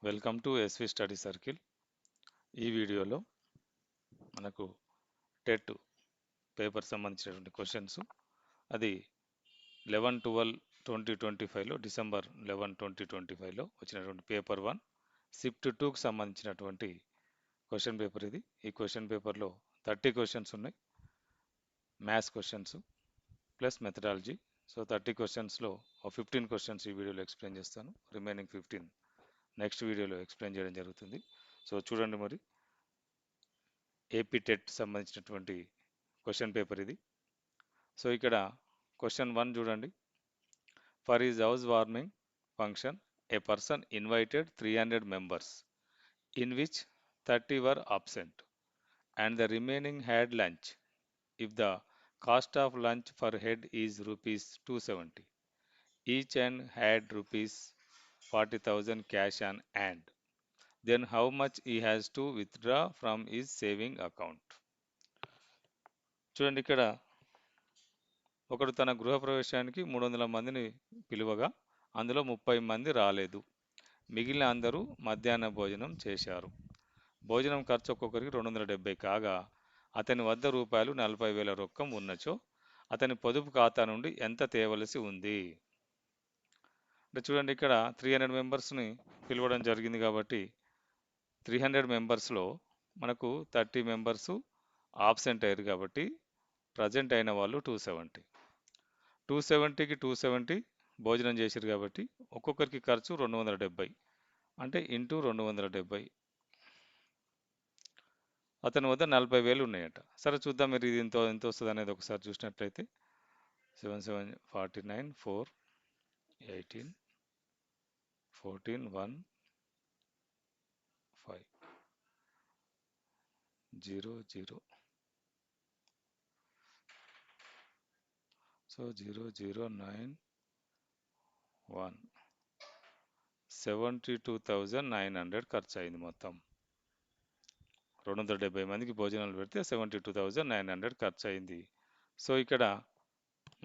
Welcome to SV study circle. ఈ వీడియోలో మనకు టెట్ పేపర్ సంబంధించినటువంటి క్వశ్చన్స్ అది 11/12/2025లో డిసెంబర్ 11/2025లో వచ్చినటువంటి పేపర్ 1 షిఫ్ట్ 2కు సంబంధించినటువంటి క్వశ్చన్ పేపర్ ఇది. ఈ క్వశ్చన్ పేపర్లో 30 క్వశ్చన్స్ ఉన్నాయి. Maths questions plus methodology. So 30 క్వశ్చన్స్లో 15 questions ఈ వీడియోలో ఎక్స్ప్లెయిన్ చేస్తాను. రిమైనింగ్ 15 నెక్స్ట్ వీడియోలో ఎక్స్ప్లెయిన్ చేయడం జరుగుతుంది. సో చూడండి, మరి ఏపీ టెట్ సంబంధించినటువంటి క్వశ్చన్ పేపర్ ఇది. సో ఇక్కడ క్వశ్చన్ 1 చూడండి. For is house warming function A person invited 300 members in which 30 were absent and the remaining had lunch. If the cost of lunch per head is rupees 270, each and had rupees 40,000 cash on hand, then how much he has to withdraw from his saving account. చూడండి, ఇక్కడ ఒకడు తన గృహప్రవేశానికి 300 మందిని పిలువగా అందులో 30 మంది రాలేదు. మిగిలిన అందరూ మధ్యాహ్న భోజనం చేశారు. భోజనం ఖర్చు ఒక్కొక్కరికి 270 కాగా అతని వద్ద రూపాయలు 40,000 రొక్కం ఉన్నచో అతని పొదుపు ఖాతా నుండి ఎంత తేవలసి ఉంది. అంటే చూడండి, ఇక్కడ 300 మెంబర్స్ని పిలవడం జరిగింది కాబట్టి 300 మెంబర్స్లో మనకు 30 మెంబర్స్ ఆబ్సెంట్ అయ్యారు కాబట్టి ప్రజెంట్ అయిన వాళ్ళు 270. 270కి 270 భోజనం చేశారు కాబట్టి ఒక్కొక్కరికి ఖర్చు 270 అంటే ఇంటూ 270. అతని వద్ద 40,000 ఉన్నాయట. సరే చూద్దాం, మీరు ఇది ఎంత వస్తుంది అనేది ఒకసారి చూసినట్లయితే 7 7 49 4 18 14 1 5 0 0. సో 0 0 9 1 72,900 ఖర్చు అయింది. మొత్తం 270 మందికి భోజనాలు పెడితే 72,900 ఖర్చు అయింది. సో ఇక్కడ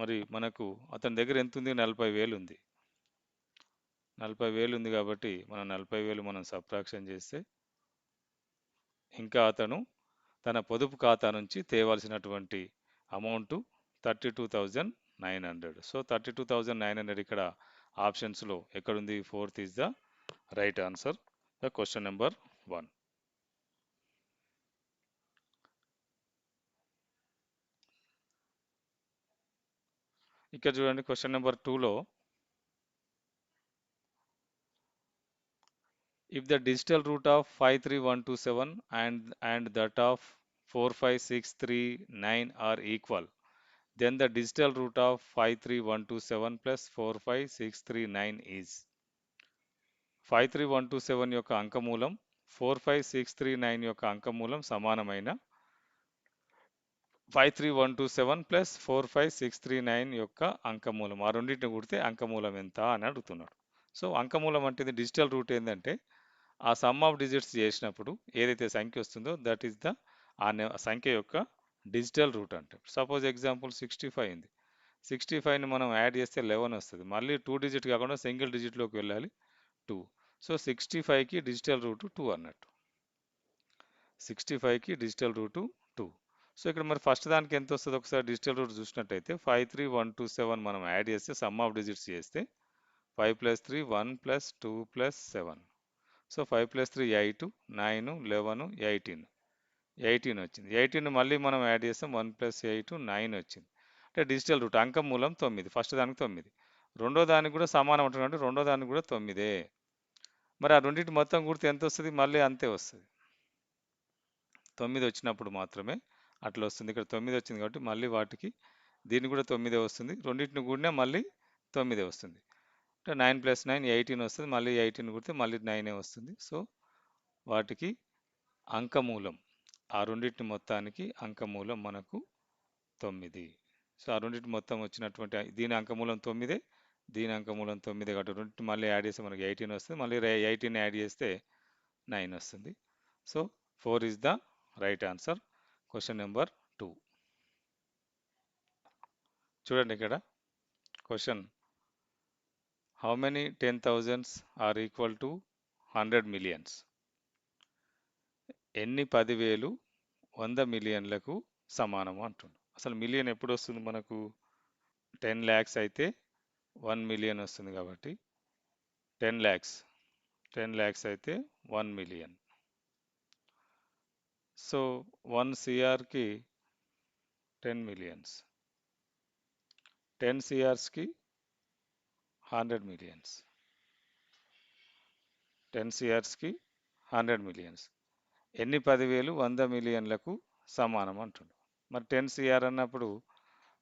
మరి మనకు అతని దగ్గర ఎంత ఉంది? 40,000 ఉంది. 40,000 ఉంది కాబట్టి మనం 40,000 మనం సబ్ట్రాక్షన్ చేస్తే ఇంకా అతను తన పొదుపు ఖాతా నుంచి తేవాల్సినటువంటి అమౌంట్ 32,900. సో 32,900 ఇక్కడ ఆప్షన్స్లో ఎక్కడుంది? 4th is the right answer. The question number 1. ఇక్కడ చూడండి, క్వశ్చన్ నెంబర్ 2లో if the digital root of 53127 and that of 45639 are equal, then the digital root of 53127 plus 45639 is 53127 యొక్క అంకమూలం 45639 యొక్క అంకమూలం సమానమైన 53127 ప్లస్ 45639 యొక్క అంకమూలం, ఆ రెండింటిని కూడితే అంకమూలం ఎంత అని అడుగుతున్నాడు. సో అంకమూలం అంటే ఇది డిజిటల్ రూట్ ఏంటంటే ఆ సమ్ ఆఫ్ డిజిట్స్ చేసినప్పుడు ఏదైతే సంఖ్య వస్తుందో దట్ ఈస్ ద ఆ సంఖ్య యొక్క డిజిటల్ రూట్ అంటే. సపోజ్ ఎగ్జాంపుల్ 65 ఉంది. 65ని మనం యాడ్ చేస్తే 11 వస్తుంది. మళ్ళీ 2 డిజిట్ కాకుండా సింగిల్ డిజిట్లోకి వెళ్ళాలి 2. సో 65కి డిజిటల్ రూట్ 2 అన్నట్టు. 65కి డిజిటల్ రూట్ 2. సో ఇక్కడ మరి ఫస్ట్ దానికి ఎంత వస్తుంది ఒకసారి డిజిటల్ రూట్ చూసినట్టయితే 53127 మనం యాడ్ చేస్తే సమ్ ఆఫ్ డిజిట్స్ చేస్తే 5 + 3 1 + 2 + 7. సో 5 + 3 8 9 11 18 18 వచ్చింది. 18 మళ్ళీ మనం యాడ్ చేస్తాం 1 + 8 9 వచ్చింది. అంటే డిజిటల్ రూట్ అంకం మూలం 9. ఫస్ట్ దానికి 9, రెండో దానికి కూడా సమానం ఉంటుంది అంటే రెండో దానికి కూడా 9. మరి ఆ రెండింటి మొత్తం కూడితే ఎంత వస్తుంది? మళ్ళీ అంతే వస్తుంది. 9 వచ్చినప్పుడు మాత్రమే అట్లా వస్తుంది. ఇక్కడ 9 వచ్చింది కాబట్టి మళ్ళీ వాటికి దీన్ని కూడా 9 వస్తుంది. రెండింటిని కూడినా మళ్ళీ 9 వస్తుంది. అంటే 9 + 9 18 వస్తుంది. మళ్ళీ 18 కూడితే మళ్ళీ 9 వస్తుంది. సో వాటికి అంకమూలం, ఆ రెండింటి మొత్తానికి అంకమూలం మనకు 9. సో ఆ రెండింటి మొత్తం వచ్చినటువంటి దీని అంకమూలం 9, దీని అంకమూలం 9 కాబట్టి రెండింటి మళ్ళీ యాడ్ చేస్తే మనకి 18 వస్తుంది. మళ్ళీ 18 యాడ్ చేస్తే 9 వస్తుంది. So 4 is the right answer. Question number 2. చూడండి ఇక్కడ question, how many 10,000s are equal to 100 millions. ఎన్ని 10,000 100 మిలియన్లకు సమానము అంటుండు. అసలు మిలియన్ ఎప్పుడు వస్తుంది మనకు? 10 ల్యాక్స్ అయితే 1 మిలియన్ వస్తుంది కాబట్టి 10 ల్యాక్స్ 10 ల్యాక్స్ అయితే 1 million. So 1 సిఆర్కి 10 millions, 10 సిఆర్స్కి 100 millions, 10 సిఆర్స్కి 100 millions. ఎన్ని 10,000 100 మిలియన్లకు సమానం అంటుండు. మరి 10 సిఆర్ అన్నప్పుడు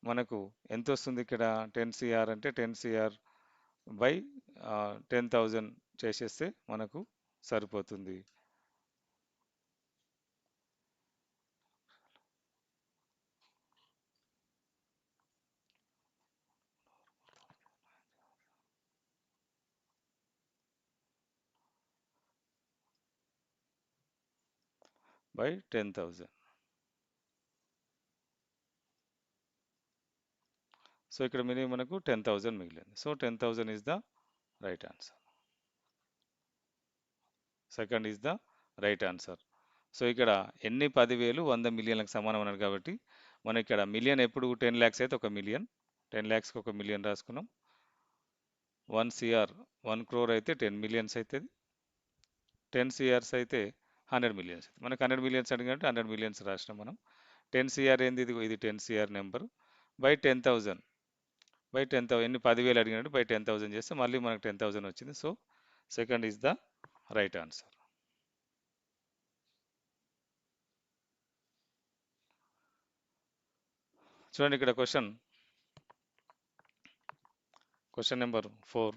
మనకు ఎంత వస్తుంది ఇక్కడ? 10 సిఆర్ అంటే 10 సిఆర్ బై 10,000 చేసేస్తే మనకు సరిపోతుంది. బై 10,000. సో ఇక్కడ మినిమం మనకు 10,000 మిగిలింది. So 10,000 is the right answer. Second is the right answer. So ఇక్కడ ఎన్ని 10,000 100 మిలియన్లకు సమానం అన్నారు కాబట్టి మనం ఇక్కడ మిలియన్ ఎప్పుడు 10 ల్యాక్స్ అయితే 1 మిలియన్, 10 ల్యాక్స్కి 1 మిలియన్ రాసుకున్నాం. 1 సిఆర్ 1 క్రోర్ అయితే 10 మిలియన్స్ అవుతుంది. 10 సిఆర్స్ అయితే 100 మిలియన్స్. మనకు 100 మిలియన్స్ అడిగినట్టు 100 మిలియన్స్ రాసినాం మనం. 10 సిఆర్ ఏంది? ఇది 10 సిఆర్ నెంబర్ బై 10,000 బై 10,000 ఎన్ని 10,000 అడిగినట్టు బై 10,000 చేస్తే మళ్ళీ మనకు 10,000 వచ్చింది. So second is the right answer. చూడండి ఇక్కడ question number 4.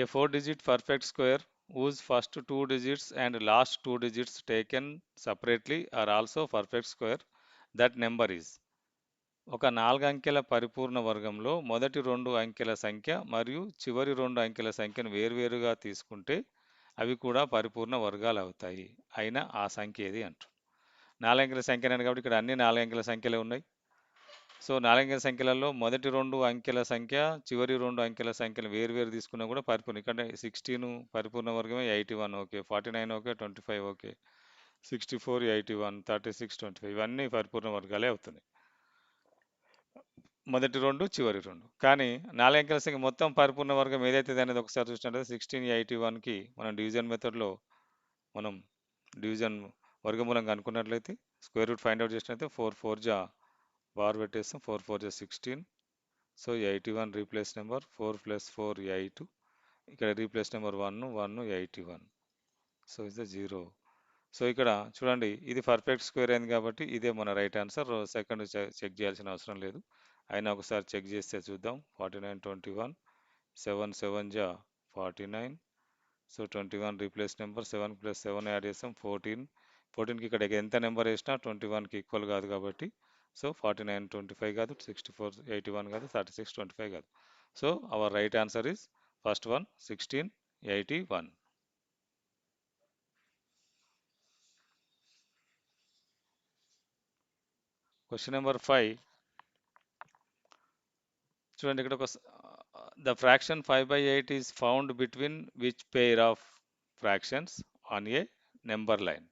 A 4-digit perfect square whose first 2 digits and last 2 digits taken separately are also perfect square. That number is. ఒక 4 అంకెల పరిపూర్ణ వర్గంలో మొదటి 2 అంకెల సంఖ్య మరియు చివరి 2 అంకెల సంఖ్యను వేరువేరుగా తీసుకుంటే అవి కూడా పరిపూర్ణ వర్గాలు అవుతాయి. అయినా ఆ సంఖ్య ఏది అంటారు. 4 అంకెల సంఖ్య అన్నాడు కాబట్టి ఇక్కడ అన్ని 4 అంకెల సంఖ్యలే ఉన్నాయి. సో 4 అంకెల సంఖ్యలలో మొదటి 2 అంకెల సంఖ్య, చివరి 2 అంకెల సంఖ్యలు వేరువేరు తీసుకున్నా కూడా పరిపూర్ణ. ఇక్కడ 16 పరిపూర్ణ వర్గమే, 81 ఓకే, 49 ఓకే, 25 ఓకే, 64 81, 36 25 ఇవన్నీ పరిపూర్ణ వర్గాలే అవుతున్నాయి. మొదటి 2 చివరి 2. కానీ 4 అంకెల సంఖ్య మొత్తం పరిపూర్ణ వర్గం ఏదైతే అనేది ఒకసారి చూసినట్లయితే 1681కి మనం డివిజన్ మెథడ్లో మనం డివిజన్ వర్గమూలం కనుక్కున్నట్లయితే స్క్వేర్ రూట్ ఫైండ్ అవుట్ చేసినట్లయితే 4 4 జా బార్ పెట్టేస్తాం, 4 4 జా 16. So 81 replace number, 4 + 4 8. ఇక్కడ replace number 1 1 81. So is the 0. So ఇక్కడ చూడండి ఇది పర్ఫెక్ట్ స్క్వేర్ అయింది కాబట్టి ఇదే మన రైట్ ఆన్సర్. సెకండ్ చెక్ చేయాల్సిన అవసరం లేదు. అయినా ఒకసారి చెక్ చేస్తే చూద్దాం. 49 21, 7 7 జా 49. సో 21 రీప్లేస్ నెంబర్, 7 + 7 యాడ్ చేస్తాం 14. 14కి ఇక్కడ ఎంత నెంబర్ వేసినా 21కి ఈక్వల్ కాదు కాబట్టి సో 49 25 కాదు, 64 81 కాదు, 36 25 కాదు. So our right answer is first one 1681. Question number 5. చూడండి ఇక్కడ ఒక the fraction 5/8 is found between which pair of fractions on a number line.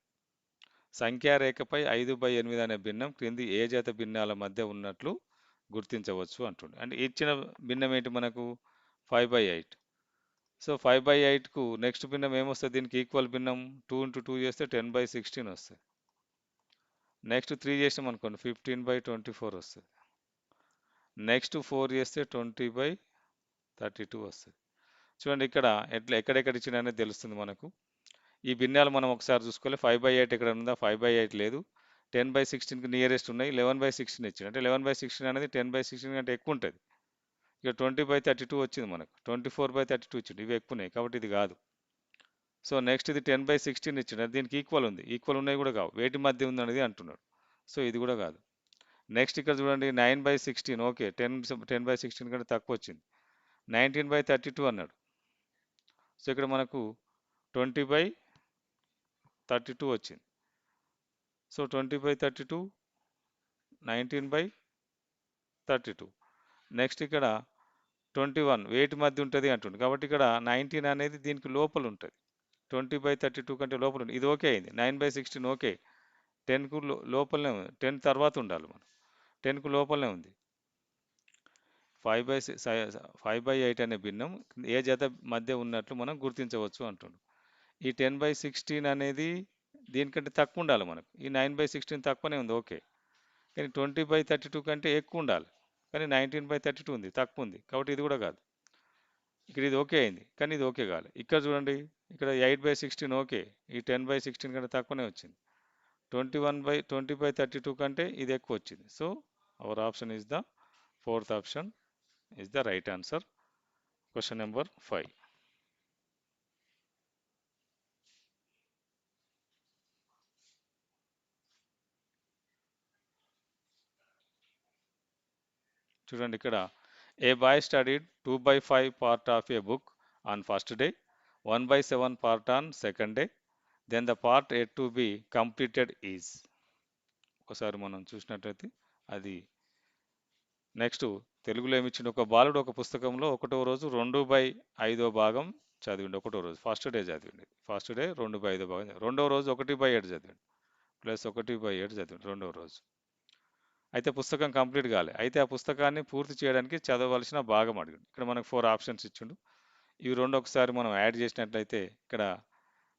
సంఖ్యారేఖపై 5/8 అనే భిన్నం క్రింది ఏ జత భిన్నాల మధ్య ఉన్నట్లు గుర్తించవచ్చు అంటుండే. అంటే ఇచ్చిన భిన్నం ఏంటి మనకు? 5/8. సో 5/8కు నెక్స్ట్ భిన్నం ఏమొస్తుంది? దీనికి ఈక్వల్ భిన్నం 2 × 2 చేస్తే 10/16 వస్తుంది. నెక్స్ట్ 3 చేసినాం అనుకోండి 15/24 వస్తుంది. నెక్స్ట్ 4 చేస్తే 20/32 వస్తుంది. చూడండి ఇక్కడ ఎక్కడెక్కడ ఇచ్చిన అనేది తెలుస్తుంది మనకు. ఈ భిన్నాలు మనం ఒకసారి చూసుకోవాలి. 5/8 ఎక్కడ ఉందా? 5/8 లేదు. 10/16కి నియరెస్ట్ ఉన్నాయి. 11/16 ఇచ్చింది. అంటే 11/16 అనేది 10/16 కంటే ఎక్కువ ఉంటుంది. ఇక 20/32 వచ్చింది మనకు. 24/32 ఇచ్చింది. ఇవి ఎక్కువ ఉన్నాయి కాబట్టి ఇది కాదు. సో నెక్స్ట్ ఇది 10/16 ఇచ్చిండు. దీనికి ఈక్వల్ ఉంది. ఈక్వల్ ఉన్నాయి కూడా కావు. వేటి మధ్య ఉంది అనేది అంటున్నాడు. సో ఇది కూడా కాదు. నెక్స్ట్ ఇక్కడ చూడండి 9/16 ఓకే, 10/16 కంటే తక్కువ వచ్చింది. 19/32 అన్నాడు. సో ఇక్కడ మనకు 20/32 వచ్చింది. సో 20/32, 19/32. నెక్స్ట్ ఇక్కడ 21 వేటి మధ్య ఉంటుంది అంటుండు. కాబట్టి ఇక్కడ 19 అనేది దీనికి లోపల ఉంటుంది. 20/32 కంటే లోపల ఉంటుంది. ఇది ఓకే అయింది. 9/16 ఓకే. 10కు లోపలనే ఉంది. 10 తర్వాత ఉండాలి మనం. 10కు లోపలనే ఉంది. 5/8 అనే భిన్నం ఏ జత మధ్య ఉన్నట్లు మనం గుర్తించవచ్చు అంటుండు. ఈ 10/16 అనేది దీనికంటే తక్కువ ఉండాలి మనకు. ఈ 9/16 తక్కువనే ఉంది ఓకే. కానీ 20/32 కంటే ఎక్కువ ఉండాలి. కానీ 19/32 ఉంది, తక్కువ ఉంది. కాబట్టి ఇది కూడా కాదు. ఇక్కడ ఇది ఓకే అయింది, కానీ ఇది ఓకే కాదు. ఇక్కడ చూడండి, ఇక్కడ 8/16 ఓకే. ఈ 10/16 కంటే తక్కువనే వచ్చింది. 20/32 కంటే ఇది ఎక్కువ వచ్చింది. So our option is the fourth option is the right answer. Question number 5. చూడండి ఇక్కడ, a boy studied 2/5 part of a book on first day, 1/7 part on second day, then the part yet to be completed is. ఒకసారి మనం చూసినట్లయితే అది next తెలుగులో ఏమిచ్చిండు, ఒక బాలుడు ఒక పుస్తకంలో 1వ రోజు 2/5 భాగం చదివిండు. 1వ రోజు ఫస్ట్ డే చదివిండు. ఫస్ట్ డే 2/5 భాగం చదివిండు. 2వ రోజు 1/7 చదివిండు. ప్లస్ 1/7 చదివిండు 2వ రోజు. అయితే పుస్తకం కంప్లీట్ కాలే. అయితే ఆ పుస్తకాన్ని పూర్తి చేయడానికి చదవవలసిన భాగం అడిగిండు. ఇక్కడ మనకు 4 ఆప్షన్స్ ఇచ్చిండు. ఇవి రెండు ఒకసారి మనం యాడ్ చేసినట్లయితే ఇక్కడ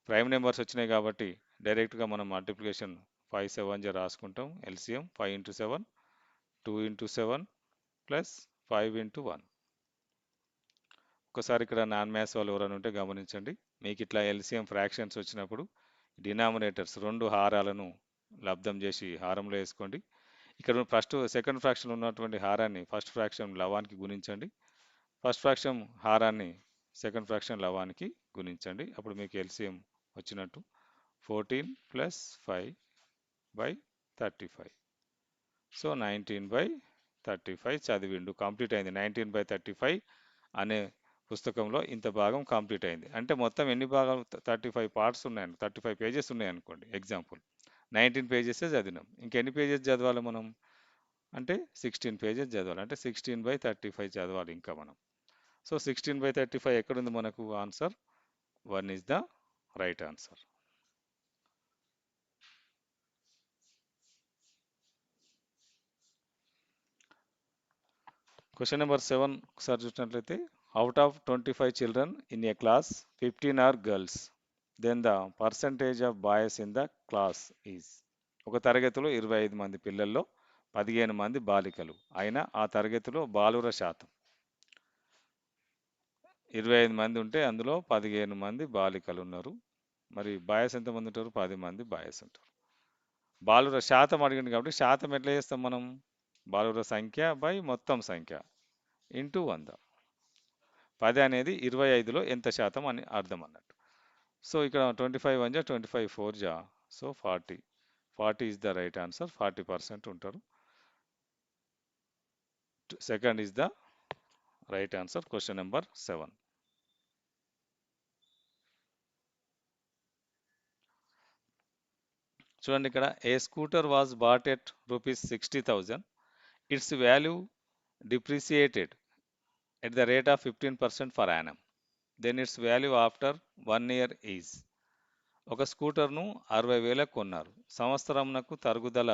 ప్రైమ్ నెంబర్స్ వచ్చినాయి కాబట్టి డైరెక్ట్గా మనం మల్టిప్లికేషన్ 5 7 రాసుకుంటాం. LCM 5 × 7 2 × 7 plus 5 × 1. ఒకసారి ఇక్కడ నాన్ మ్యాథ్స్ వాళ్ళు ఎవరైనా ఉంటే గమనించండి. మీకు ఇట్లా ఎల్సిఎం ఫ్రాక్షన్స్ వచ్చినప్పుడు డినామినేటర్స్ 2 హారాలను లబ్ధం చేసి హారంలో వేసుకోండి. ఇక్కడ సెకండ్ ఫ్రాక్షన్ ఉన్నటువంటి హారాన్ని ఫస్ట్ ఫ్రాక్షన్ లవానికి గుణించండి. ఫస్ట్ ఫ్రాక్షన్ హారాన్ని సెకండ్ ఫ్రాక్షన్ లవానికి గుణించండి. అప్పుడు మీకు ఎల్సిఎం వచ్చినట్టు 14 + 5/35. సో 19/35 చదివిండు, కంప్లీట్ అయింది. 19/35 అనే పుస్తకంలో ఇంత భాగం కంప్లీట్ అయింది. అంటే మొత్తం ఎన్ని భాగాలు, 35 పార్ట్స్ ఉన్నాయని, 35 పేజెస్ ఉన్నాయనుకోండి ఎగ్జాంపుల్. 19 పేజెసే చదివినాం. ఇంకెన్ని పేజెస్ చదవాలి మనం అంటే 16 పేజెస్ చదవాలి. అంటే 16/35 చదవాలి ఇంకా మనం. సో 16/35 ఎక్కడుంది మనకు answer? 1 is the right answer. Question number 7 ఒకసారి చూసినట్లయితే, out of 25 children in a class 15 are girls, then the percentage of boys in the class is. ఒక తరగతిలో 25 మంది పిల్లల్లో 15 మంది బాలికలు అయినా ఆ తరగతిలో బాలుర శాతం. 25 మంది ఉంటే అందులో 15 మంది బాలికలు ఉన్నారు. మరి బాయ్స్ ఎంతమంది ఉంటారు? 10 మంది బాయ్స్ ఉంటారు. బాలుర శాతం అడిగింది కాబట్టి శాతం ఎట్లా చేస్తాం మనం? బాలుర సంఖ్య బై మొత్తం సంఖ్య ఇంటూ 100. 10 అనేది 25లో ఎంత శాతం అని అర్థం అన్నట్టు. సో ఇక్కడ 25 1 జా 25 4 జా, so 40. 40 is the right answer. 40% ఉంటారు. Second is the right answer. Question number 7. చూడండి ఇక్కడ, a scooter was bought at ₹60,000. Its value depreciated at the rate of 15% per annum. Then its value after 1 year is. ఒక స్కూటర్ను 60,000 కొన్నారు. సంవత్సరంకు తరుగుదల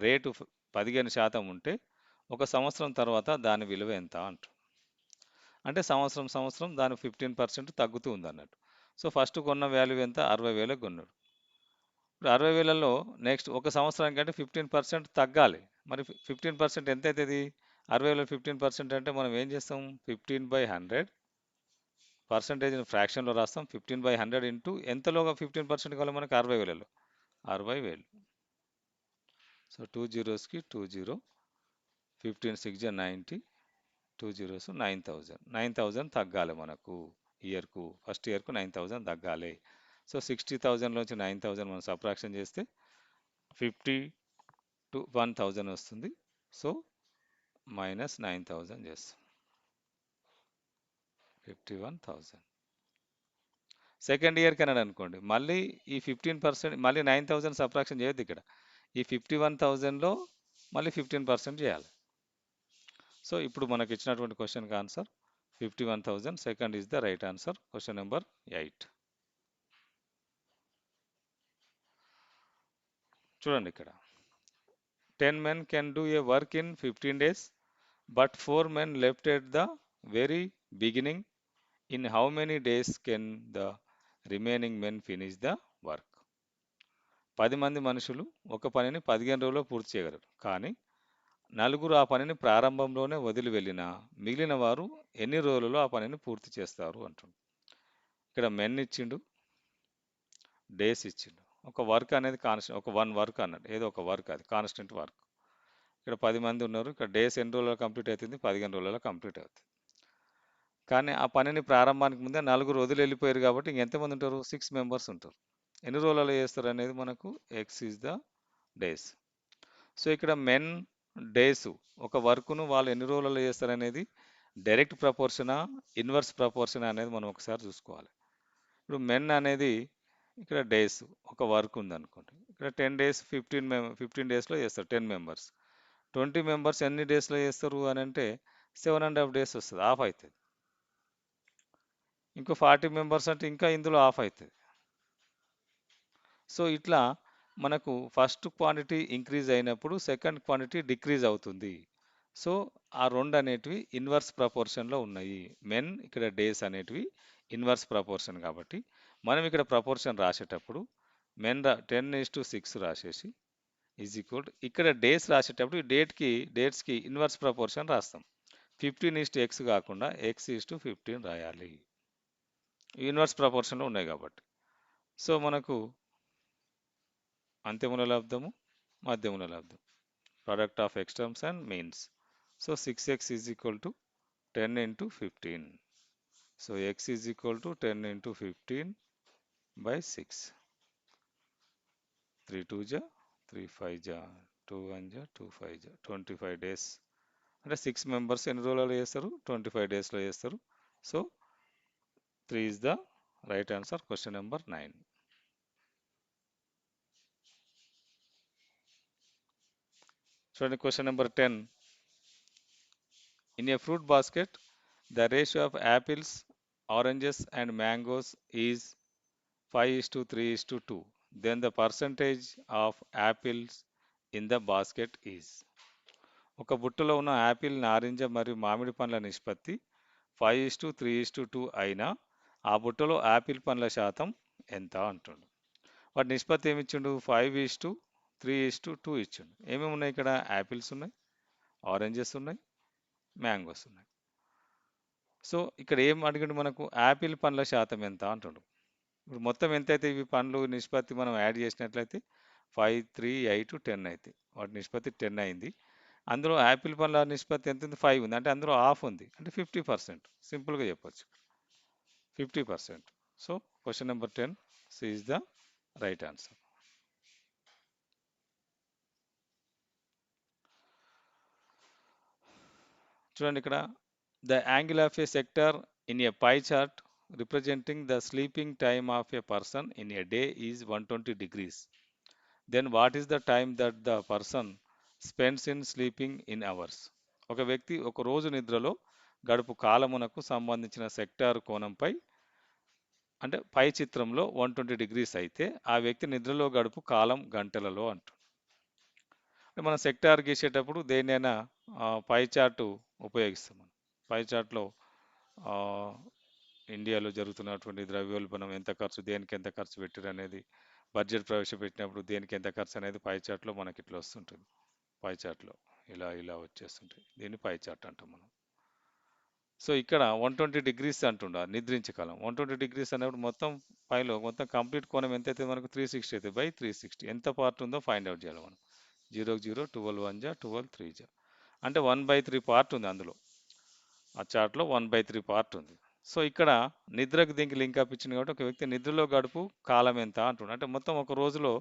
rate 15% ఉంటే ఒక సంవత్సరం తర్వాత దాని విలువ ఎంత అంట. అంటే సంవత్సరం దాని 15% తగ్గుతూ ఉంది అన్నట్టు. సో ఫస్ట్ కొన్న వాల్యూ ఎంత? 60,000 కొన్నాడు. ఇప్పుడు 60,000లో నెక్స్ట్ ఒక సంవత్సరం కంటే 15% తగ్గాలి. మరి 15% ఎంత అవుతుంది? 60,000 15% అంటే మనం ఏం చేస్తాం? 15/100 పర్సంటేజ్ ఫ్రాక్షన్లో రాస్తాం. 15/100 ఇంటూ ఎంతలోగా 15% కావాలి మనకి? 60,000లో 60,000. సో 2 zeros కి 2 0, 15 6 90, 2 zeros 9,000. 9,000 తగ్గాలి మనకు ఇయర్కు. ఫస్ట్ ఇయర్కు 9,000 తగ్గాలి. సో 60,000లోంచి 9,000 మనం సబ్ట్రాక్షన్ చేస్తే 51,000 వస్తుంది. సో -9,000 చేస్తాం. 51,000. సెకండ్ ఇయర్కి అన్నాడు అనుకోండి, మళ్ళీ ఈ 15% మళ్ళీ 9,000 సబ్ట్రాక్షన్ చేయొద్దు ఇక్కడ. ఈ 51,000లో మళ్ళీ 15% చేయాలి. సో ఇప్పుడు మనకి ఇచ్చినటువంటి క్వశ్చన్కి answer 51,000. Second is the right answer. Question number 8. చూడండి ఇక్కడ 10 men can do a work in 15 days, but 4 men left at the very beginning. In how many days can the remaining men finish the work? 10 మంది మనుషులు ఒక పనిని 15 రోజుల్లో పూర్తి చేయగలరు. కానీ నలుగురు ఆ పనిని ప్రారంభంలోనే వదిలి వెళ్ళినా మిగిలిన వారు ఎన్ని రోజులలో ఆ పనిని పూర్తి చేస్తారు అంటుండు. ఇక్కడ మెన్ ఇచ్చిండు, డేస్ ఇచ్చిండు. ఒక వర్క్ అనేది కాన్స్టెంట్, ఒక వన్ వర్క్ అన్నాడు, ఏదో ఒక వర్క్, అది కాన్స్టెంట్ వర్క్. ఇక్కడ 10 మంది ఉన్నారు, ఇక్కడ డేస్ ఎన్ని రోజుల్లో కంప్లీట్ అవుతుంది, 15 రోజులలో కంప్లీట్ అవుతుంది. కానీ ఆ పనిని ప్రారంభానికి ముందే నలుగురు వదిలి వెళ్ళిపోయారు కాబట్టి ఇంకెంతమంది ఉంటారు, 6 మెంబర్స్ ఉంటారు. ఎన్ని రోజులలో చేస్తారు అనేది మనకు X is the days. So ఇక్కడ మెన్ డేస్ ఒక వర్క్ను వాళ్ళు ఎన్ని రోజులలో చేస్తారు అనేది డైరెక్ట్ ప్రపోర్షనా ఇన్వర్స్ ప్రపోర్షనా అనేది మనం ఒకసారి చూసుకోవాలి. ఇప్పుడు మెన్ అనేది ఇక్కడ డేస్ ఒక వర్క్ ఉందనుకోండి, ఇక్కడ 10 డేస్ 15 డేస్లో చేస్తారు 10 మెంబర్స్. 20 మెంబర్స్ ఎన్ని డేస్లో చేస్తారు అని అంటే 7.5 డేస్ వస్తుంది, ఆఫ్ అవుతుంది. ఇంకో 40 మెంబర్స్ అంటే ఇంకా ఇందులో ఆఫ్ అవుతుంది. సో ఇట్లా మనకు ఫస్ట్ క్వాంటిటీ ఇంక్రీజ్ అయినప్పుడు సెకండ్ క్వాంటిటీ డిక్రీజ్ అవుతుంది. సో ఆ రెండు అనేటివి ఇన్వర్స్ ప్రపోర్షన్లో ఉన్నాయి. మెన్ ఇక్కడ డేస్ అనేటివి ఇన్వర్స్ ప్రపోర్షన్ కాబట్టి మనం ఇక్కడ ప్రపోర్షన్ రాసేటప్పుడు మెన్ 10:6 రాసేసి ఈజ్ ఈక్వల్ ఇక్కడ డేస్ రాసేటప్పుడు ఈ డేట్స్కి ఇన్వర్స్ ప్రపోర్షన్ రాస్తాం. 15:x కాకుండా x:15 రాయాలి, ఇన్వర్స్ ప్రపోర్షన్లో ఉన్నాయి కాబట్టి. సో మనకు అంత్యముల లబ్ధము మధ్యముల లబ్ధం, product of x terms and means. So 6x is equal to 10 into 15. So x is equal to 10 into 15 by 6. 3 2 ja, 3 5 ja, 2 1 ja, 2 5 ja, 25 days. అంటే 6 members ఎన్ని రోజులలో చేస్తారు, 25 డేస్లో చేస్తారు. So 3 is the right answer. Question number 9. చూడండి question number 10. In a fruit basket, the ratio of apples, oranges and mangoes is 5:3:2. Then the percentage of apples in the basket is. ఒక బుట్టలో ఉన్న Apple, నారింజ మరియు మామిడి పండ్ల నిష్పత్తి 5:3:2 అయినా ఆ బుట్టలో యాపిల్ పండ్ల శాతం ఎంత అంటుండు. వాటి నిష్పత్తి ఏమి ఇచ్చిండు, 5:3:2 ఇచ్చిండు. ఏమేమి ఉన్నాయి ఇక్కడ, యాపిల్స్ ఉన్నాయి, ఆరెంజెస్ ఉన్నాయి, మ్యాంగోస్ ఉన్నాయి. సో ఇక్కడ ఏం అడిగిండు మనకు, యాపిల్ పండ్ల శాతం ఎంత అంటుండు. ఇప్పుడు మొత్తం ఎంతైతే ఇవి పండ్లు నిష్పత్తి మనం యాడ్ చేసినట్లయితే 5 3 8 10 అవుతాయి. వాటి నిష్పత్తి 10 అయింది. అందులో యాపిల్ పండ్ల నిష్పత్తి ఎంత ఉంది, 5 ఉంది, అంటే అందులో హాఫ్ ఉంది, అంటే 50%. సింపుల్గా చెప్పొచ్చు 50%. So question number 10 C is the right answer. చూడండి ఇక్కడ the angle of a sector in a pie chart representing the sleeping time of a person in a day is 120 degrees. Then what is the time that the person spends in sleeping in hours. ఒక వ్యక్తి ఒక రోజు నిద్రలో గడుపు కాలమునకు సంబంధించిన sector కోణంపై, అంటే పై చిత్రంలో 120 degrees అయితే ఆ వ్యక్తి నిద్రలో గడుపు కాలం గంటలలో అంటారు. అంటే మనం సెక్టార్ గీసేటప్పుడు దేన్నైనా పై చార్టు ఉపయోగిస్తాం. పై చార్ట్లో ఇండియాలో జరుగుతున్నటువంటి ద్రవ్యోల్బణం ఎంత ఖర్చు, దేనికి ఎంత ఖర్చు పెట్టారు అనేది, బడ్జెట్ ప్రవేశపెట్టినప్పుడు దేనికి ఎంత ఖర్చు అనేది పై చార్ట్లో మనకి ఇట్లా వస్తుంటుంది. పై చార్ట్లో ఇలా ఇలా వచ్చేస్తుంటాయి, దీన్ని పై చార్ట్ అంటాం మనం. సో ఇక్కడ 120 degrees అంటుండ నిద్రించే కాలం. 120 degrees అనేప్పుడు మొత్తం పైలో మొత్తం కంప్లీట్ కోణం ఎంత అయితే మనకు 360 అయితే బై 360 ఎంత పార్ట్ ఉందో ఫైండ్ అవుట్ చేయాలి మనం. 0 0 12 1 జా 12 3 జా, అంటే 1/3 పార్ట్ ఉంది అందులో. ఆ చార్ట్లో 1/3 పార్ట్ ఉంది. సో ఇక్కడ నిద్రకు దీనికి లింక్ అప్ ఇచ్చింది కాబట్టి ఒక వ్యక్తి నిద్రలో గడుపు కాలం ఎంత అంటుండే, అంటే మొత్తం ఒక రోజులో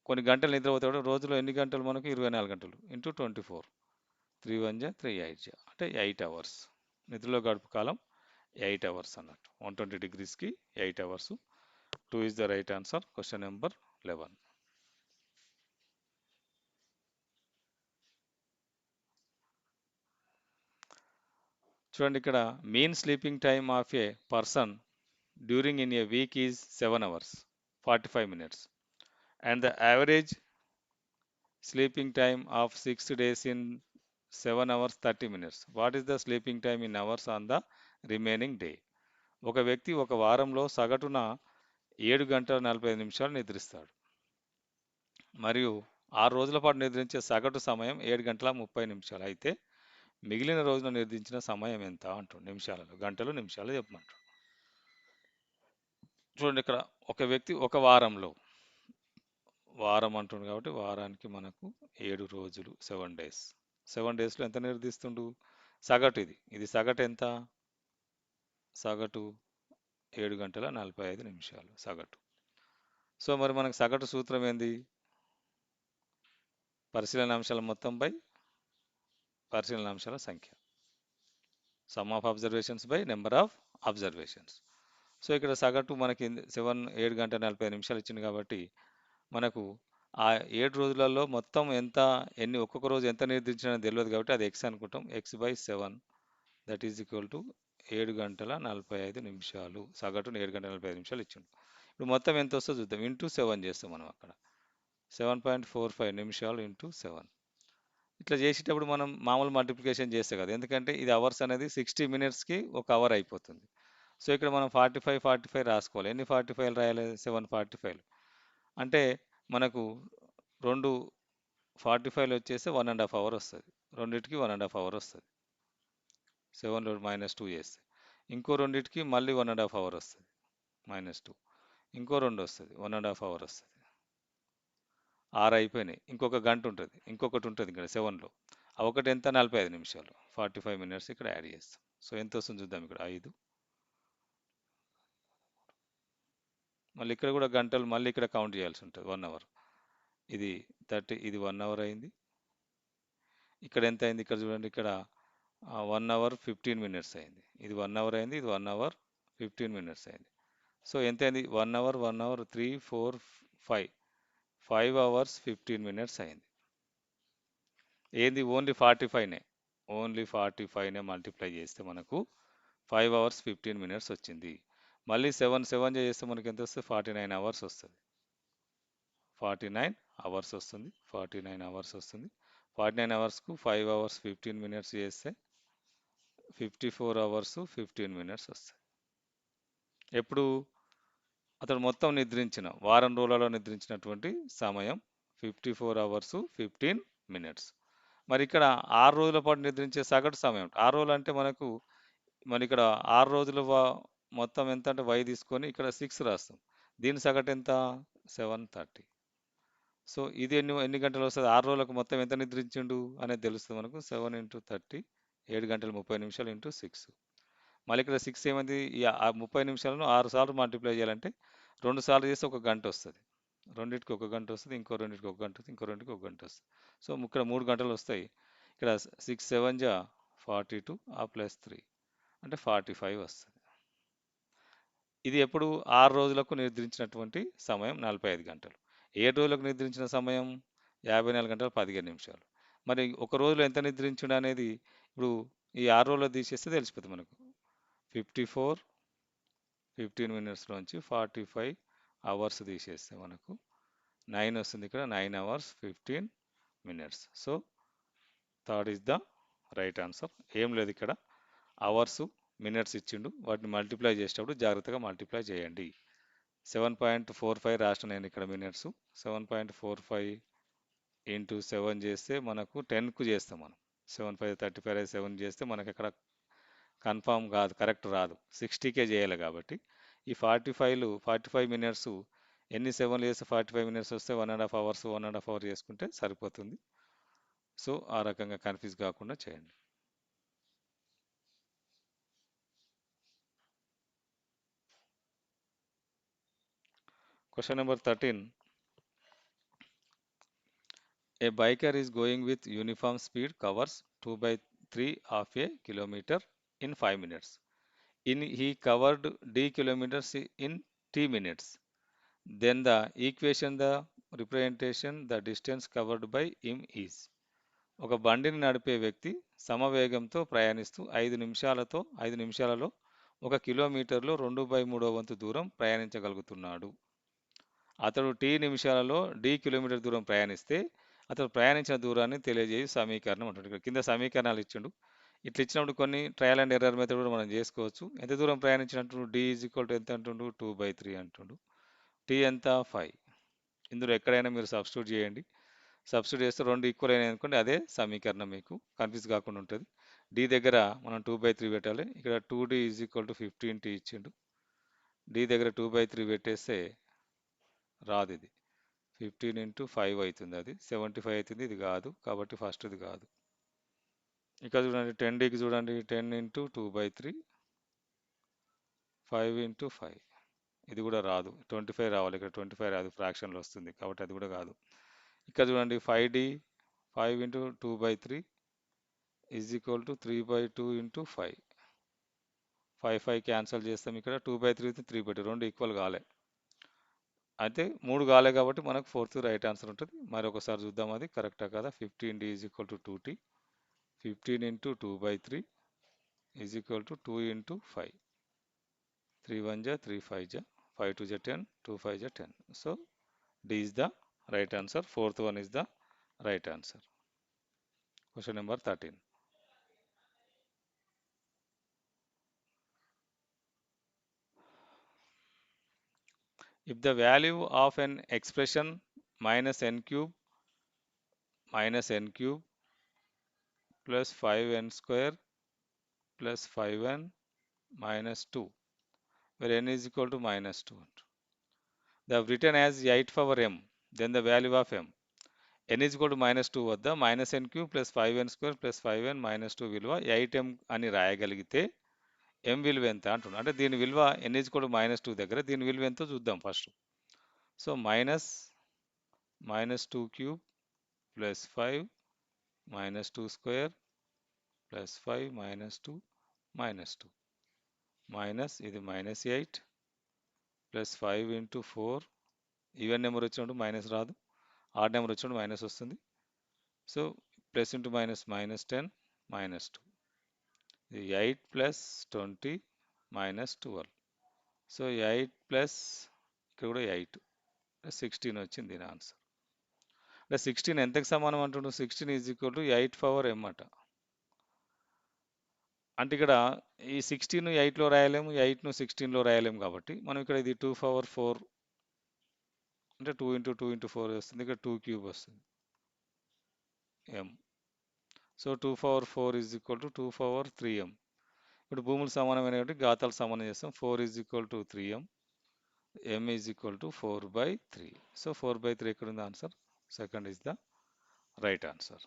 కొన్ని గంటలు నిద్రపోతాడు, రోజులో ఎన్ని గంటలు మనకు 24 గంటలు ఇంటూ 24, 3 1 జా 3 8 జా, అంటే 8 అవర్స్. నిద్రలో గడుపు కాలం 8 అవర్స్ అన్నట్టు. 120 degreesకి 8 hours. 2 is the right answer. Question number 11. చూడండి ఇక్కడ mean sleeping time of a person during in a week is 7 hours 45 minutes and the average sleeping time of 6 days in 7 hours 30 minutes. What is the sleeping time in hours on the remaining day? ఒక వ్యక్తి ఒక వారంలో సగటున 7 గంటల 45 నిమిషాలు నిద్రిస్తాడు మరియు 6 రోజుల పాటు నిద్రించే సగటు సమయం 7 గంటల 30 నిమిషాలు. అయితే మిగిలిన రోజున నిర్దించిన సమయం ఎంత అంటాడు? నిమిషాలలో, గంటలు నిమిషాలు చెప్పమంటాడు. చూడండి ఇక్కడ ఒక వ్యక్తి ఒక వారంలో, వారం అంటుండు కాబట్టి వారానికి మనకు 7 రోజులు 7 days. 7 daysలో ఎంత నిర్దిస్తుండు? సగటు ఇది సగటు ఎంత? సగటు 7 గంటల 45 నిమిషాలు సగటు. సో మరి మనకు సగటు సూత్రం ఏంది? పరిశీలన అంశాల మొత్తం బై పరిశీలన అంశాల సంఖ్య, some of observations by number of observations. So ఇక్కడ సగటు మనకి 7 గంటల 45 నిమిషాలు ఇచ్చింది కాబట్టి మనకు ఆ 7 రోజులలో మొత్తం ఎంత, ఒక్కొక్క రోజు ఎంత నిర్దించిన తెలియదు కాబట్టి అది ఎక్స్ అనుకుంటాం. x/7 that is equal to 7 గంటల 45 నిమిషాలు. సగటును 7 గంటల 45 నిమిషాలు ఇచ్చిండు. ఇప్పుడు మొత్తం ఎంత వస్తుందో చూద్దాం. ఇంటూ 7 చేస్తాం మనం అక్కడ. 7.45 నిమిషాలు ఇంటూ 7. ఇట్లా చేసేటప్పుడు మనం మామూలు మల్టిప్లికేషన్ చేస్తే కదా, ఎందుకంటే ఇది అవర్స్ అనేది 60 మినిట్స్కి ఒక అవర్ అయిపోతుంది. సో ఇక్కడ మనం 45 రాసుకోవాలి. ఎన్ని 45 రాయాలి? 745. అంటే మనకు 2 45 వచ్చేస్తే 1.5 అవర్ వస్తుంది. రెండింటికి 1.5 అవర్ వస్తుంది. 7లో -2 చేస్తే ఇంకో రెండింటికి మళ్ళీ 1.5 అవర్ వస్తుంది. -2 ఇంకో 2 వస్తుంది, 1.5 అవర్ వస్తుంది. 6 అయిపోయినాయి. ఇంకొక గంట ఉంటుంది, ఇంకొకటి ఉంటుంది ఇక్కడ 7లో. ఆ ఒకటి ఎంత? 45 నిమిషాలు. 45 మినిట్స్ ఇక్కడ యాడ్ చేస్తాం. సో ఎంత వస్తుంది చూద్దాం. ఇక్కడ 5. మళ్ళీ ఇక్కడ కూడా గంటలు మళ్ళీ ఇక్కడ కౌంట్ చేయాల్సి ఉంటుంది. 1 అవర్. ఇది 30, ఇది 1 అవర్ అయింది. ఇక్కడ ఎంత అయింది? ఇక్కడ చూడండి, ఇక్కడ 1 అవర్ 15 మినిట్స్ అయింది. ఇది 1 అవర్ అయింది, ఇది 1 అవర్ 15 మినిట్స్ అయింది. సో ఎంత అయింది? 1 అవర్ 3, 4, 5 అవర్స్ 15 మినిట్స్ అయింది. ఏంది? ఓన్లీ 45నే, ఓన్లీ 45నే మల్టిప్లై చేస్తే మనకు 5 అవర్స్ 15 మినిట్స్ వచ్చింది. మళ్ళీ 7 చేస్తే మనకి ఎంత వస్తుంది? 49 అవర్స్ వస్తుంది. 49 అవర్స్ వస్తుంది. 49 అవర్స్ వస్తుంది. 49 అవర్స్కు 5 అవర్స్ 15 మినిట్స్ చేస్తే 54 అవర్స్ 15 మినిట్స్ వస్తాయి. ఎప్పుడు? అతడు మొత్తం నిద్రించిన వారం రోజులలో నిద్రించినటువంటి సమయం 54 అవర్స్ 15 మినిట్స్. మరి ఇక్కడ 6 రోజుల పాటు నిద్రించే సగటు సమయం, 6 రోజులు అంటే మనకు, మరి ఇక్కడ 6 రోజుల మొత్తం ఎంత అంటే y తీసుకొని ఇక్కడ 6 రాస్తాం. దీని సగటు ఎంత? 7:30. సో ఇది ఎన్ని గంటలు వస్తుంది? 6 రోజులకు మొత్తం ఎంత నిద్రించిండు అనేది తెలుస్తుంది మనకు. 7 × 30 7 గంటల 30 నిమిషాలు ఇంటూ 6. మళ్ళీ ఇక్కడ 6 ఏమైంది? ఈ 30 నిమిషాలను 6 సార్లు మల్టిప్లై చేయాలంటే 2 సార్లు చేస్తే 1 గంట వస్తుంది. రెండింటికి 1 గంట వస్తుంది, ఇంకో రెండింటికి 1 గంట వస్తుంది, ఇంకో రెండింటికి 1 గంట వస్తుంది. సో ఇక్కడ 3 గంటలు వస్తాయి. ఇక్కడ 6 7 జా 42 +3 అంటే 45 వస్తుంది. ఇది ఎప్పుడు? 6 రోజులకు నిర్దించినటువంటి సమయం 45 గంటలు. 7 రోజులకు నిర్దించిన సమయం 54 గంటల 15 నిమిషాలు. మరి ఒక రోజులో ఎంత నిద్రించుడు అనేది ఇప్పుడు ఈ 6 రోజులు తీసేస్తే తెలిసిపోతుంది మనకు. 54 15 మినిట్స్లోంచి 45 అవర్స్ తీసేస్తే మనకు 9 వస్తుంది. ఇక్కడ 9 hours 15 minutes. So third is the right answer. ఏం లేదు, ఇక్కడ అవర్స్ మినిట్స్ ఇచ్చిండు, వాటిని మల్టిప్లై చేసేటప్పుడు జాగ్రత్తగా మల్టిప్లై చేయండి. 7.45 రాసిన నేను ఇక్కడ మినిట్స్. 7.45 ఇంటూ 7 చేస్తే మనకు 10కు చేస్తాం మనం. 7 5 35 7 చేస్తే మనకి ఇక్కడ కన్ఫామ్ కాదు, కరెక్ట్ రాదు. 60కే చేయాలి కాబట్టి ఈ 45 మినిట్స్ ఎన్ని 7లు చేస్తే 45 మినిట్స్ వస్తే 1.5 అవర్స్ 1.5 అవర్ చేసుకుంటే సరిపోతుంది. సో ఆ రకంగా కన్ఫ్యూజ్ కాకుండా చేయండి. Question number 13. A biker is going with uniform speed covers 2/3 of a kilometer in 5 minutes. He covered d kilometers in t minutes. Then the equation, the representation, the distance covered by him is. ఒక బండిని నడిపే వ్యక్తి సమవేగంతో ప్రయాణిస్తూ 5 నిమిషాలలో 1 కిలోమీటర్లో 2/3 వంతు దూరం ప్రయాణించగలుగుతున్నాడు. అతడు tea నిమిషాలలో కిలోమీటర్ దూరం ప్రయాణిస్తే అతడు ప్రయాణించిన దూరాన్ని తెలియజేయు సమీకరణం అంటాడు. ఇక్కడ కింద సమీకరణాలు ఇచ్చిండు. ఇట్లా ఇచ్చినప్పుడు కొన్ని ట్రయల్ అండ్ ఎర్రర్ మెథడ్ కూడా మనం చేసుకోవచ్చు. ఎంత దూరం ప్రయాణించినట్టు డి ఈజ్ ఈక్వల్ టు ఎంత అంటుండు 2/3 అంటుండు. టీ ఎంత 5. ఇందులో ఎక్కడైనా మీరు సబ్స్టిట్యూట్ చేయండి. సబ్స్టిట్యూట్ చేస్తే రెండు ఈక్వల్ అయినాయి అనుకోండి, అదే సమీకరణం, మీకు కన్ఫ్యూజ్ కాకుండా ఉంటుంది. డి దగ్గర మనం 2/3 పెట్టాలి. ఇక్కడ 2d is equal to 15t ఇచ్చిండు. డి దగ్గర 2/3 పెట్టేస్తే రాదు, ఇది 15 ఇంటూ 5 అవుతుంది, అది 75 అవుతుంది. ఇది కాదు కాబట్టి ఫస్ట్ ఇది కాదు. ఇక్కడ చూడండి 10dకి చూడండి 10 ఇంటూ 2/3 5 ఇంటూ 5, ఇది కూడా రాదు. 25 రావాలి, ఇక్కడ 25 రాదు, ఫ్రాక్షన్లో వస్తుంది కాబట్టి అది కూడా కాదు. ఇక్కడ చూడండి 5d 5 into 2/3 is equal to 3/2 into 5. 5 cancel చేస్తాం. ఇక్కడ 2/3 విత్ 3/2 రెండు ఈక్వల్ కాలే, అయితే 3 కాలే కాబట్టి మనకు ఫోర్త్ రైట్ ఆన్సర్ ఉంటుంది. మరొకసారి చూద్దాం అది కరెక్టా కదా. 15d is equal to 2t. 15 into 2/3 is equal to 2 into 5. 3 1 జా 3 5 జా 5 2 జా 10, 2 5 జా 10. So D is the right answer. Fourth one is the right answer. Question number 13. If the value of an expression minus n cube plus 5n square plus 5n minus 2, where n is equal to minus 2, they have written as 8 power m, then the value of m. n is equal to minus 2 వద్ద minus n cube plus 5n square plus 5n minus 2 విలువ 8m అని రాయగలిగితే m విలువ ఎంత అంటున్నాడు. అంటే దీని విలువ n is equal to minus 2 దగ్గర దీని విలువ ఎంతో చూద్దాం first. So minus 2 cube plus 5 minus 2 square plus 5 minus 2 minus 2 minus ఇది minus 8 plus 5 into 4, even number వచ్చినప్పుడు మైనస్ రాదు, ఆడ్ నెంబర్ వచ్చినప్పుడు మైనస్ వస్తుంది. So plus into minus minus 10 minus 2, ఇది 8 plus 20 minus 12. సో 8 ప్లస్ ఇక్కడ కూడా 8 16 వచ్చింది దీని ఆన్సర్. అంటే 16 ఎంతకు సమానం అంటుండ్రు, 16 is equal to 8 power m అట. అంటే ఇక్కడ ఈ 16 8లో రాయలేము, 8ను 16లో రాయలేము కాబట్టి మనం ఇక్కడ ఇది 2 పవర్ 4 అంటే 2 ఇంటూ 2 ఇంటూ 4 వస్తుంది, ఇక్కడ 2 క్యూబ్ వస్తుంది m. So 2 power 4 is equal to 2 power 3m. ఇప్పుడు భూములు సమానమైన కాబట్టి ఘాతాలు సమానం చేస్తాం. 4 is equal to 3m, m is equal to 4/3. So 4/3 ఎక్కడ ఉంది answer, second is the right answer.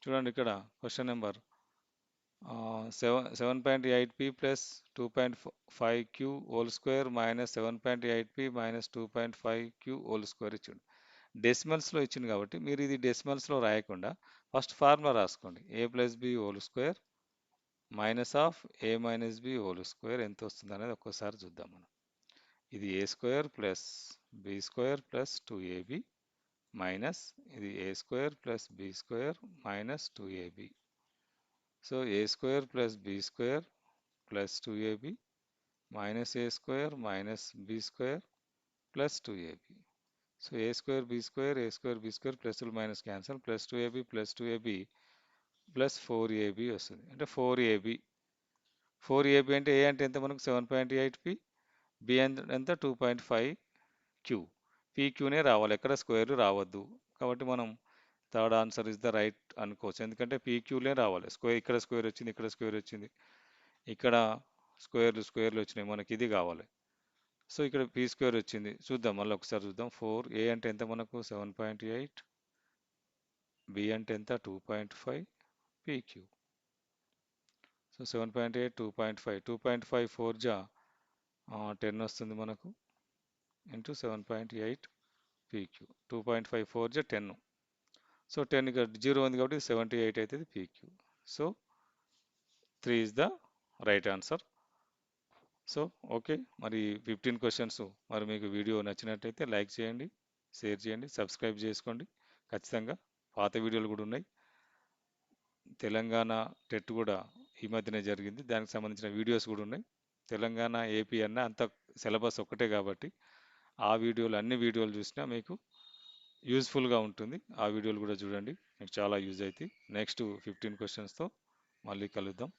చూడండి ఇక్కడ question number 7.8p plus 2.5q whole square minus 7.8p minus 2.5q whole square ఇచ్చిండు. డెసిమల్స్లో ఇచ్చింది కాబట్టి మీరు ఇది డెసిమల్స్లో రాయకుండా ఫస్ట్ ఫార్ములా రాసుకోండి. a plus B whole square minus of a minus B whole square ఎంత వస్తుంది అనేది ఒక్కసారి చూద్దాం మనం. ఇది a square plus B square plus 2ab minus ఇది a square plus B square minus 2ab. So a square plus B square plus 2ab minus a square minus B square plus 2ab. So a square B square plus minus cancel plus 2ab plus 4ab వస్తుంది. అంటే 4ab అంటే a అంటే ఎంత మనకు 7.8p, b ఎంత 2.5q, pqనే రావాలి, ఎక్కడ square రావద్దు. కాబట్టి మనం third answer is the right అనుకోవచ్చు, ఎందుకంటే పీక్యూలే రావాలి. ఇక్కడ స్క్వేర్ వచ్చింది, ఇక్కడ స్క్వేర్ వచ్చింది, ఇక్కడ స్క్వేర్లు వచ్చినాయి, మనకి ఇది కావాలి. సో ఇక్కడ పీ స్క్వేర్ వచ్చింది. చూద్దాం మళ్ళీ ఒకసారి చూద్దాం. 4a అంటే ఎంత మనకు 7.8, b అంటే ఎంత 2.5, pq. సో 7.8 2.5 4 జా 10 వస్తుంది మనకు ఇంటూ 7.8 pq. 2.5 4 జా 10. సో 10 ఇక్కడ 0 ఉంది కాబట్టి 78 అవుతుంది pq. So 3 is the right answer. So okay, మరి 15 క్వశ్చన్స్ మరి మీకు వీడియో నచ్చినట్టయితే లైక్ చేయండి, షేర్ చేయండి, సబ్స్క్రైబ్ చేసుకోండి. ఖచ్చితంగా పాత వీడియోలు కూడా ఉన్నాయి. తెలంగాణ టెట్ కూడా ఈ మధ్యనే జరిగింది, దానికి సంబంధించిన వీడియోస్ కూడా ఉన్నాయి. తెలంగాణ ఏపీ అన్న అంత సిలబస్ ఒక్కటే కాబట్టి ఆ వీడియోలు అన్ని వీడియోలు చూసినా మీకు యూజ్ఫుల్గా ఉంటుంది. ఆ వీడియోలు కూడా చూడండి, మీకు చాలా యూజ్ అవుతాయి. నెక్స్ట్ 15 క్వశ్చన్స్తో మళ్ళీ కలుద్దాం.